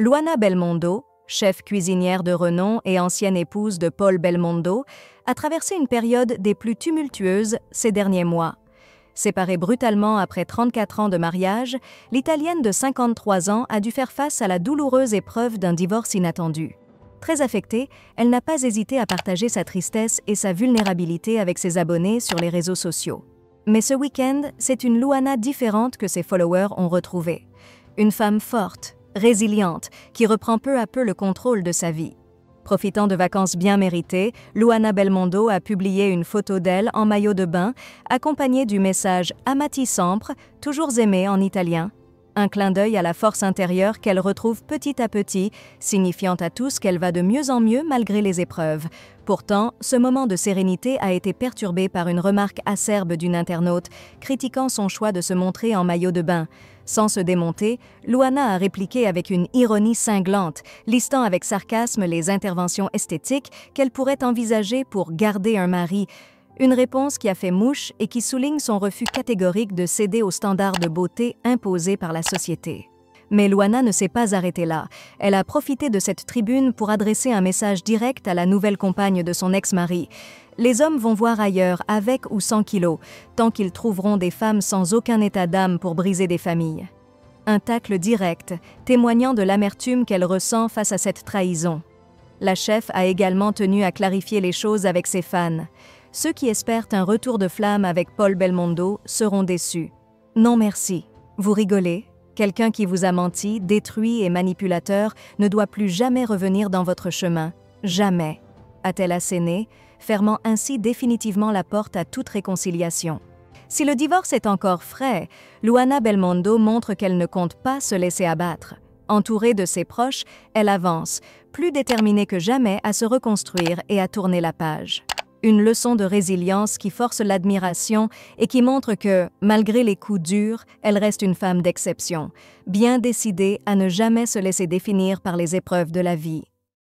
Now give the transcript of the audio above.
Luana Belmondo, chef cuisinière de renom et ancienne épouse de Paul Belmondo, a traversé une période des plus tumultueuses ces derniers mois. Séparée brutalement après 34 ans de mariage, l'Italienne de 53 ans a dû faire face à la douloureuse épreuve d'un divorce inattendu. Très affectée, elle n'a pas hésité à partager sa tristesse et sa vulnérabilité avec ses abonnés sur les réseaux sociaux. Mais ce week-end, c'est une Luana différente que ses followers ont retrouvée. Une femme forte, résiliente, qui reprend peu à peu le contrôle de sa vie. Profitant de vacances bien méritées, Luana Belmondo a publié une photo d'elle en maillot de bain, accompagnée du message « Amati sempre », toujours aimé en italien. Un clin d'œil à la force intérieure qu'elle retrouve petit à petit, signifiant à tous qu'elle va de mieux en mieux malgré les épreuves. Pourtant, ce moment de sérénité a été perturbé par une remarque acerbe d'une internaute, critiquant son choix de se montrer en maillot de bain. Sans se démonter, Luana a répliqué avec une ironie cinglante, listant avec sarcasme les interventions esthétiques qu'elle pourrait envisager pour garder un mari. Une réponse qui a fait mouche et qui souligne son refus catégorique de céder aux standards de beauté imposés par la société. Mais Luana ne s'est pas arrêtée là. Elle a profité de cette tribune pour adresser un message direct à la nouvelle compagne de son ex-mari. Les hommes vont voir ailleurs, avec ou sans kilos, tant qu'ils trouveront des femmes sans aucun état d'âme pour briser des familles. Un tacle direct, témoignant de l'amertume qu'elle ressent face à cette trahison. La chef a également tenu à clarifier les choses avec ses fans. Ceux qui espèrent un retour de flamme avec Paul Belmondo seront déçus. Non merci. Vous rigolez? Quelqu'un qui vous a menti, détruit et manipulateur ne doit plus jamais revenir dans votre chemin. Jamais, a-t-elle asséné, fermant ainsi définitivement la porte à toute réconciliation. Si le divorce est encore frais, Luana Belmondo montre qu'elle ne compte pas se laisser abattre. Entourée de ses proches, elle avance, plus déterminée que jamais à se reconstruire et à tourner la page. Une leçon de résilience qui force l'admiration et qui montre que, malgré les coups durs, elle reste une femme d'exception, bien décidée à ne jamais se laisser définir par les épreuves de la vie.